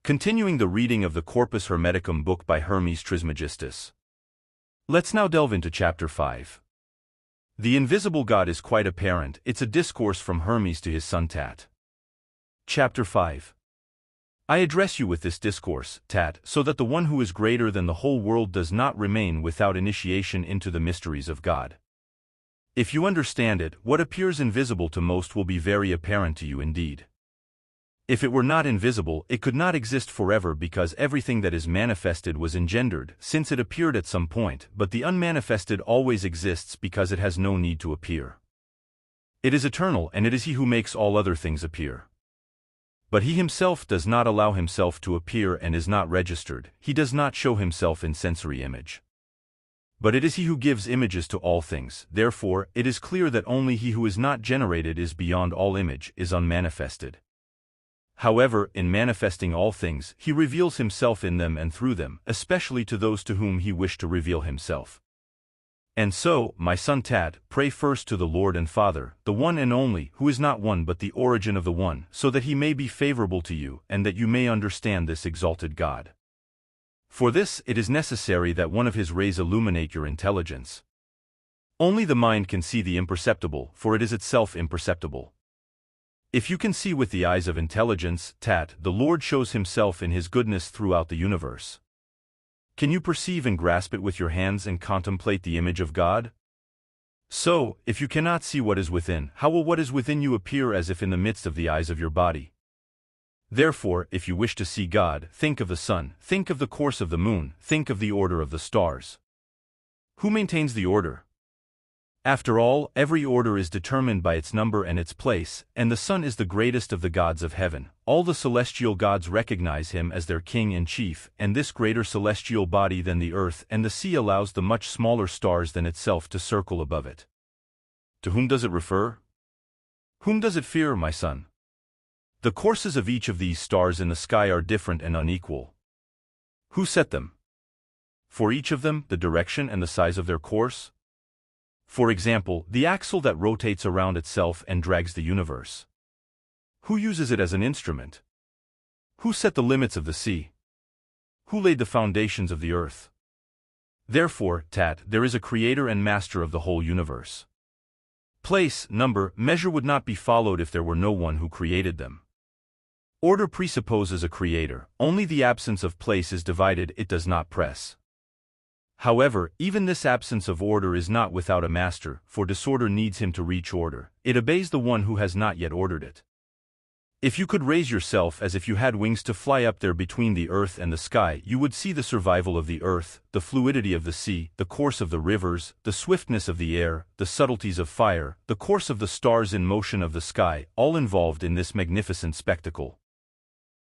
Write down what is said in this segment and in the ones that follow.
Continuing the reading of the Corpus Hermeticum book by Hermes Trismegistus. Let's now delve into Chapter 5. The invisible God is quite apparent. It's a discourse from Hermes to his son Tat. Chapter 5. I address you with this discourse, Tat, so that the one who is greater than the whole world does not remain without initiation into the mysteries of God. If you understand it, what appears invisible to most will be very apparent to you indeed. If it were not invisible, it could not exist forever, because everything that is manifested was engendered, since it appeared at some point, but the unmanifested always exists because it has no need to appear. It is eternal, and it is he who makes all other things appear. But he himself does not allow himself to appear and is not registered. He does not show himself in sensory image. But it is he who gives images to all things. Therefore, it is clear that only he who is not generated is beyond all image, is unmanifested. However, in manifesting all things, he reveals himself in them and through them, especially to those to whom he wished to reveal himself. And so, my son Tat, pray first to the Lord and Father, the one and only, who is not one but the origin of the one, so that he may be favorable to you, and that you may understand this exalted God. For this, it is necessary that one of his rays illuminate your intelligence. Only the mind can see the imperceptible, for it is itself imperceptible. If you can see with the eyes of intelligence, Tat, the Lord shows himself in his goodness throughout the universe. Can you perceive and grasp it with your hands and contemplate the image of God? So, if you cannot see what is within, how will what is within you appear as if in the midst of the eyes of your body? Therefore, if you wish to see God, think of the sun, think of the course of the moon, think of the order of the stars. Who maintains the order? After all, every order is determined by its number and its place, and the sun is the greatest of the gods of heaven. All the celestial gods recognize him as their king and chief, and this greater celestial body than the earth and the sea allows the much smaller stars than itself to circle above it. To whom does it refer? Whom does it fear, my son? The courses of each of these stars in the sky are different and unequal. Who set them? For each of them, the direction and the size of their course? For example, the axle that rotates around itself and drags the universe. Who uses it as an instrument? Who set the limits of the sea? Who laid the foundations of the earth? Therefore, Tat, there is a creator and master of the whole universe. Place, number, measure would not be followed if there were no one who created them. Order presupposes a creator. Only the absence of place is divided, it does not press. However, even this absence of order is not without a master, for disorder needs him to reach order. It obeys the one who has not yet ordered it. If you could raise yourself as if you had wings to fly up there between the earth and the sky, you would see the survival of the earth, the fluidity of the sea, the course of the rivers, the swiftness of the air, the subtleties of fire, the course of the stars in motion of the sky, all involved in this magnificent spectacle.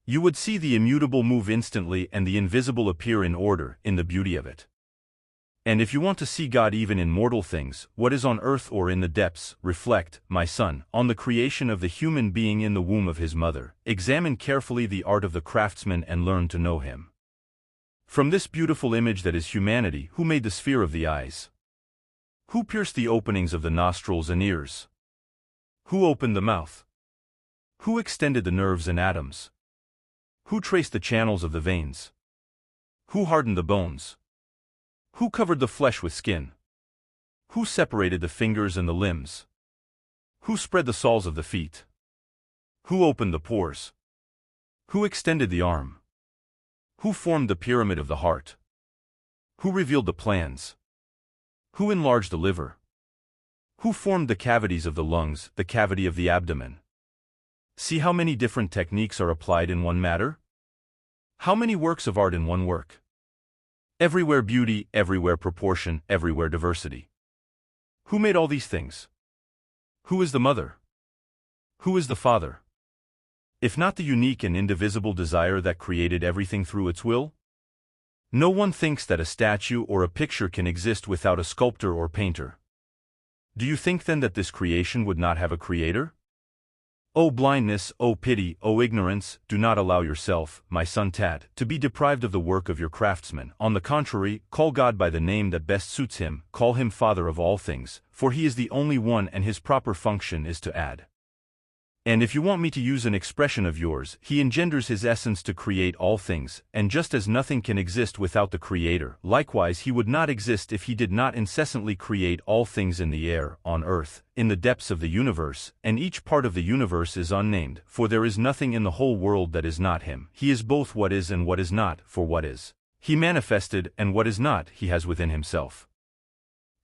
You would see the immutable move instantly and the invisible appear in order, in the beauty of it. And if you want to see God even in mortal things, what is on earth or in the depths, reflect, my son, on the creation of the human being in the womb of his mother. Examine carefully the art of the craftsman and learn to know him. From this beautiful image that is humanity, who made the sphere of the eyes? Who pierced the openings of the nostrils and ears? Who opened the mouth? Who extended the nerves and atoms? Who traced the channels of the veins? Who hardened the bones? Who covered the flesh with skin? Who separated the fingers and the limbs? Who spread the soles of the feet? Who opened the pores? Who extended the arm? Who formed the pyramid of the heart? Who revealed the plans? Who enlarged the liver? Who formed the cavities of the lungs, the cavity of the abdomen? See how many different techniques are applied in one matter? How many works of art in one work? Everywhere beauty, everywhere proportion, everywhere diversity. Who made all these things? Who is the mother? Who is the father? If not the unique and indivisible desire that created everything through its will? No one thinks that a statue or a picture can exist without a sculptor or painter. Do you think then that this creation would not have a creator? O blindness, O pity, O ignorance, do not allow yourself, my son Tat, to be deprived of the work of your craftsman. On the contrary, call God by the name that best suits him, call him Father of all things, for he is the only one and his proper function is to add. And if you want me to use an expression of yours, he engenders his essence to create all things, and just as nothing can exist without the Creator, likewise he would not exist if he did not incessantly create all things in the air, on earth, in the depths of the universe, and each part of the universe is unnamed, for there is nothing in the whole world that is not him. He is both what is and what is not, for what is, he manifested, and what is not, he has within himself.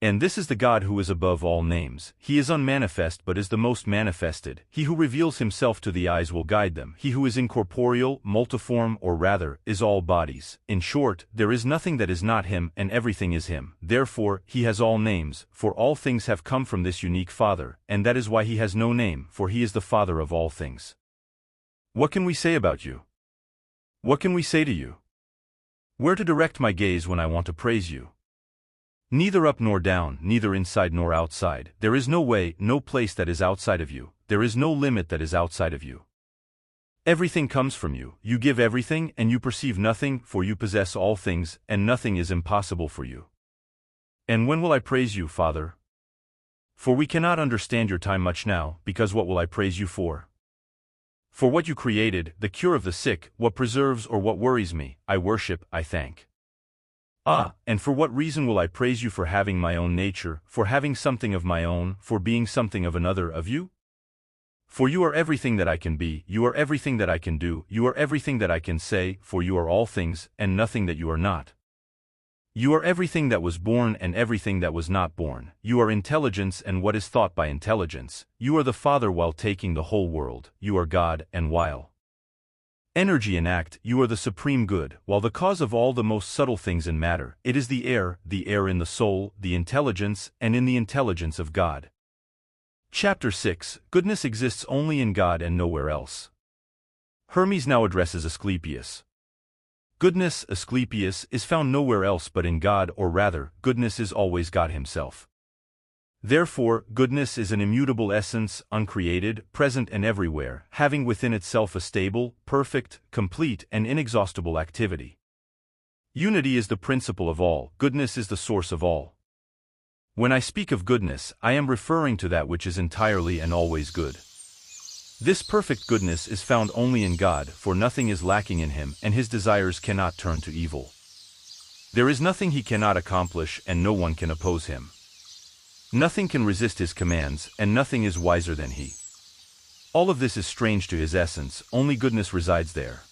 And this is the God who is above all names. He is unmanifest but is the most manifested. He who reveals himself to the eyes will guide them. He who is incorporeal, multiform, or rather, is all bodies. In short, there is nothing that is not him, and everything is him. Therefore, he has all names, for all things have come from this unique Father, and that is why he has no name, for he is the Father of all things. What can we say about you? What can we say to you? Where to direct my gaze when I want to praise you? Neither up nor down, neither inside nor outside. There is no way, no place that is outside of you. There is no limit that is outside of you. Everything comes from you. You give everything, and you perceive nothing, for you possess all things, and nothing is impossible for you. And when will I praise you, Father? For we cannot understand your time much now, because what will I praise you for? For what you created, the cure of the sick, what preserves or what worries me, I worship, I thank. And for what reason will I praise you for having my own nature, for having something of my own, for being something of another of you? For you are everything that I can be, you are everything that I can do, you are everything that I can say, for you are all things, and nothing that you are not. You are everything that was born and everything that was not born. You are intelligence and what is thought by intelligence. You are the Father while taking the whole world. You are God, and while energy and act, you are the supreme good, while the cause of all the most subtle things in matter, it is the air in the soul, the intelligence, and in the intelligence of God. Chapter 6. Goodness exists only in God and nowhere else. Hermes now addresses Asclepius. Goodness, Asclepius, is found nowhere else but in God, or rather, goodness is always God himself. Therefore, goodness is an immutable essence, uncreated, present and everywhere, having within itself a stable, perfect, complete, and inexhaustible activity. Unity is the principle of all, goodness is the source of all. When I speak of goodness, I am referring to that which is entirely and always good. This perfect goodness is found only in God, for nothing is lacking in him, and his desires cannot turn to evil. There is nothing he cannot accomplish, and no one can oppose him. Nothing can resist his commands, and nothing is wiser than he. All of this is strange to his essence, only goodness resides there.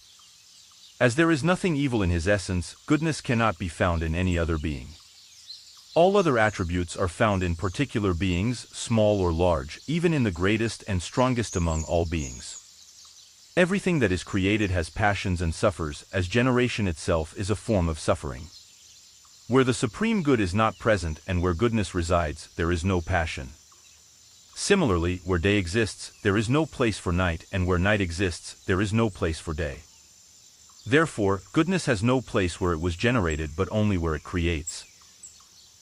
As there is nothing evil in his essence, goodness cannot be found in any other being. All other attributes are found in particular beings, small or large, even in the greatest and strongest among all beings. Everything that is created has passions and suffers, as generation itself is a form of suffering. Where the supreme good is not present and where goodness resides, there is no passion. Similarly, where day exists, there is no place for night, and where night exists, there is no place for day. Therefore, goodness has no place where it was generated but only where it creates.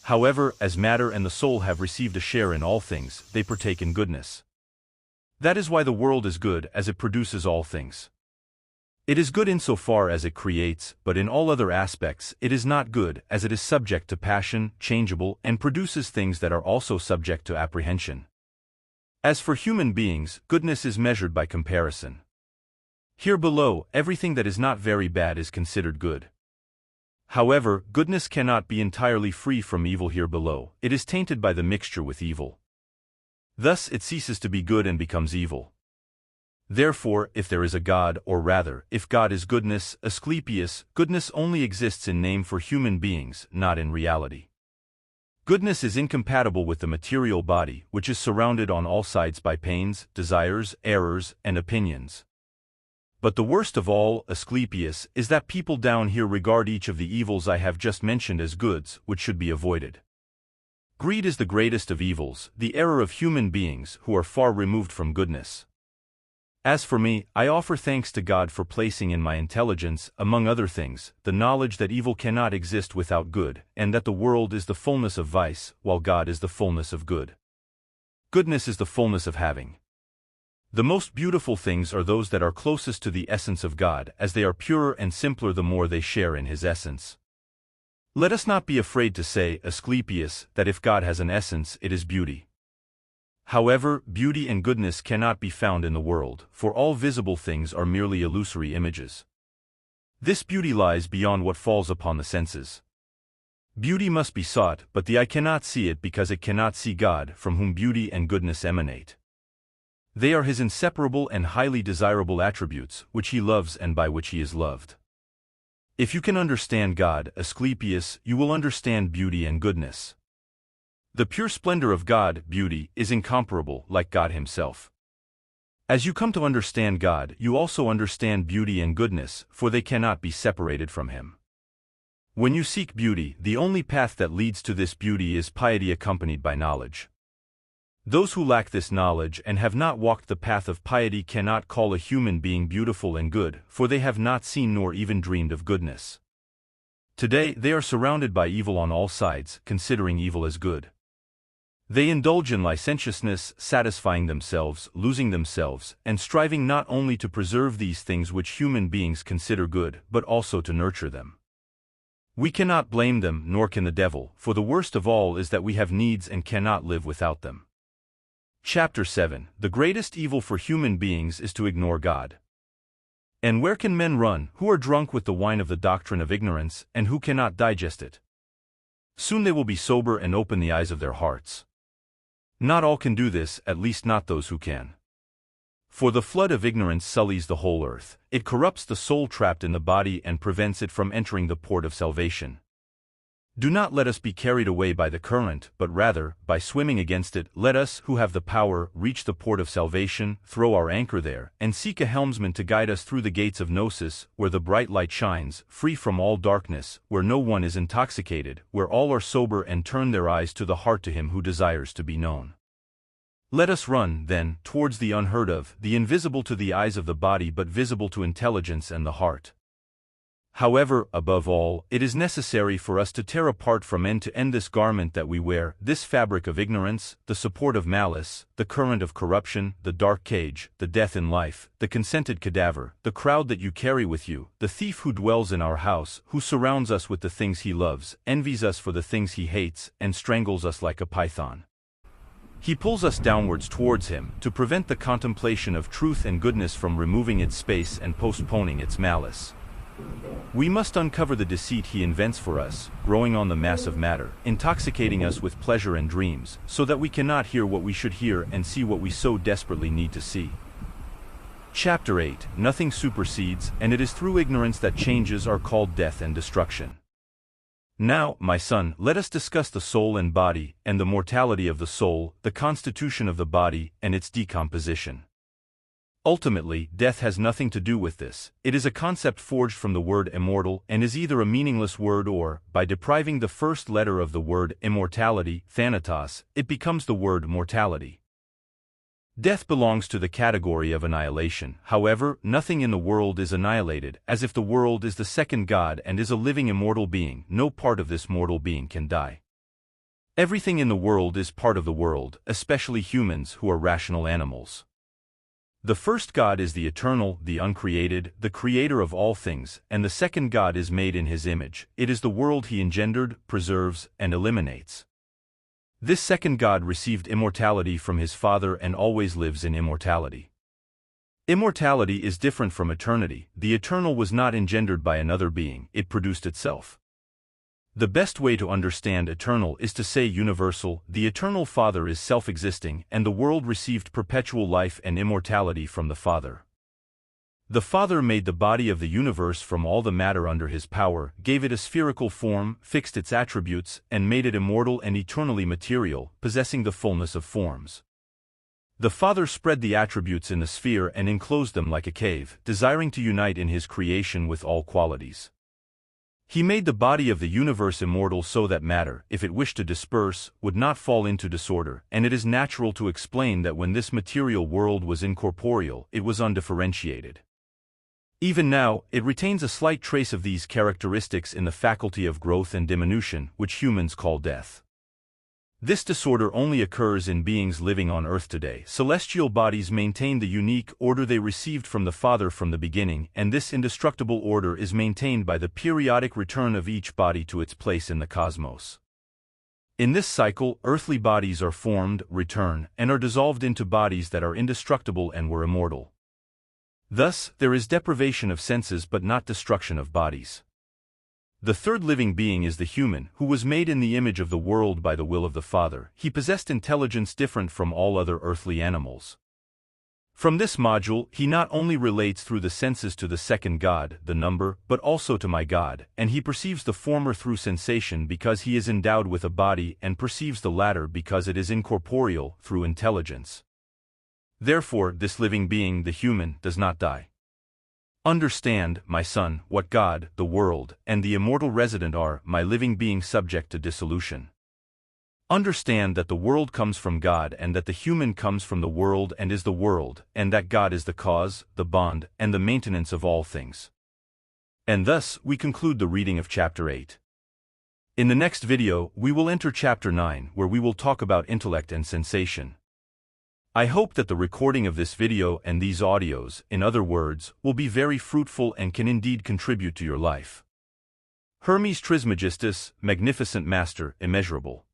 However, as matter and the soul have received a share in all things, they partake in goodness. That is why the world is good, as it produces all things. It is good insofar as it creates, but in all other aspects it is not good, as it is subject to passion, changeable, and produces things that are also subject to apprehension. As for human beings, goodness is measured by comparison. Here below, everything that is not very bad is considered good. However, goodness cannot be entirely free from evil here below, it is tainted by the mixture with evil. Thus it ceases to be good and becomes evil. Therefore, if there is a God, or rather, if God is goodness, Asclepius, goodness only exists in name for human beings, not in reality. Goodness is incompatible with the material body, which is surrounded on all sides by pains, desires, errors, and opinions. But the worst of all, Asclepius, is that people down here regard each of the evils I have just mentioned as goods, which should be avoided. Greed is the greatest of evils, the error of human beings, who are far removed from goodness. As for me, I offer thanks to God for placing in my intelligence, among other things, the knowledge that evil cannot exist without good, and that the world is the fullness of vice, while God is the fullness of good. Goodness is the fullness of having. The most beautiful things are those that are closest to the essence of God, as they are purer and simpler the more they share in his essence. Let us not be afraid to say, Asclepius, that if God has an essence, it is beauty. However, beauty and goodness cannot be found in the world, for all visible things are merely illusory images. This beauty lies beyond what falls upon the senses. Beauty must be sought, but the eye cannot see it because it cannot see God, from whom beauty and goodness emanate. They are his inseparable and highly desirable attributes, which he loves and by which he is loved. If you can understand God, Asclepius, you will understand beauty and goodness. The pure splendor of God, beauty, is incomparable, like God himself. As you come to understand God, you also understand beauty and goodness, for they cannot be separated from him. When you seek beauty, the only path that leads to this beauty is piety accompanied by knowledge. Those who lack this knowledge and have not walked the path of piety cannot call a human being beautiful and good, for they have not seen nor even dreamed of goodness. Today, they are surrounded by evil on all sides, considering evil as good. They indulge in licentiousness, satisfying themselves, losing themselves, and striving not only to preserve these things which human beings consider good, but also to nurture them. We cannot blame them, nor can the devil, for the worst of all is that we have needs and cannot live without them. Chapter 7. The greatest evil for human beings is to ignore God. And where can men run, who are drunk with the wine of the doctrine of ignorance, and who cannot digest it? Soon they will be sober and open the eyes of their hearts. Not all can do this, at least not those who can. For the flood of ignorance sullies the whole earth, it corrupts the soul trapped in the body and prevents it from entering the port of salvation. Do not let us be carried away by the current, but rather, by swimming against it, let us, who have the power, reach the port of salvation, throw our anchor there, and seek a helmsman to guide us through the gates of Gnosis, where the bright light shines, free from all darkness, where no one is intoxicated, where all are sober and turn their eyes to the heart to him who desires to be known. Let us run, then, towards the unheard of, the invisible to the eyes of the body but visible to intelligence and the heart. However, above all, it is necessary for us to tear apart from end to end this garment that we wear, this fabric of ignorance, the support of malice, the current of corruption, the dark cage, the death in life, the consented cadaver, the crowd that you carry with you, the thief who dwells in our house, who surrounds us with the things he loves, envies us for the things he hates, and strangles us like a python. He pulls us downwards towards him, to prevent the contemplation of truth and goodness from removing its space and postponing its malice. We must uncover the deceit he invents for us, growing on the mass of matter, intoxicating us with pleasure and dreams, so that we cannot hear what we should hear and see what we so desperately need to see. Chapter 8. Nothing supersedes, and it is through ignorance that changes are called death and destruction. Now, my son, let us discuss the soul and body, and the mortality of the soul, the constitution of the body, and its decomposition. Ultimately, death has nothing to do with this. It is a concept forged from the word immortal and is either a meaningless word or, by depriving the first letter of the word immortality, thanatos, it becomes the word mortality. Death belongs to the category of annihilation. However, nothing in the world is annihilated, as if the world is the second God and is a living immortal being. No part of this mortal being can die. Everything in the world is part of the world, especially humans who are rational animals. The first God is the eternal, the uncreated, the creator of all things, and the second God is made in his image. It is the world he engendered, preserves, and eliminates. This second God received immortality from his Father and always lives in immortality. Immortality is different from eternity. The eternal was not engendered by another being, it produced itself. The best way to understand eternal is to say universal. The eternal Father is self-existing, and the world received perpetual life and immortality from the Father. The Father made the body of the universe from all the matter under his power, gave it a spherical form, fixed its attributes, and made it immortal and eternally material, possessing the fullness of forms. The Father spread the attributes in the sphere and enclosed them like a cave, desiring to unite in his creation with all qualities. He made the body of the universe immortal so that matter, if it wished to disperse, would not fall into disorder, and it is natural to explain that when this material world was incorporeal, it was undifferentiated. Even now, it retains a slight trace of these characteristics in the faculty of growth and diminution, which humans call death. This disorder only occurs in beings living on earth today. Celestial bodies maintain the unique order they received from the Father from the beginning, and this indestructible order is maintained by the periodic return of each body to its place in the cosmos. In this cycle, earthly bodies are formed, return, and are dissolved into bodies that are indestructible and were immortal. Thus, there is deprivation of senses but not destruction of bodies. The third living being is the human, who was made in the image of the world by the will of the Father. He possessed intelligence different from all other earthly animals. From this module, he not only relates through the senses to the second God, the number, but also to my God, and he perceives the former through sensation because he is endowed with a body, and perceives the latter because it is incorporeal, through intelligence. Therefore, this living being, the human, does not die. Understand, my son, what God, the world, and the immortal resident are, my living being subject to dissolution. Understand that the world comes from God and that the human comes from the world and is the world, and that God is the cause, the bond, and the maintenance of all things. And thus, we conclude the reading of Chapter 8. In the next video, we will enter Chapter 9, where we will talk about intellect and sensation. I hope that the recording of this video and these audios, in other words, will be very fruitful and can indeed contribute to your life. Hermes Trismegistus, Magnificent Master, Immeasurable.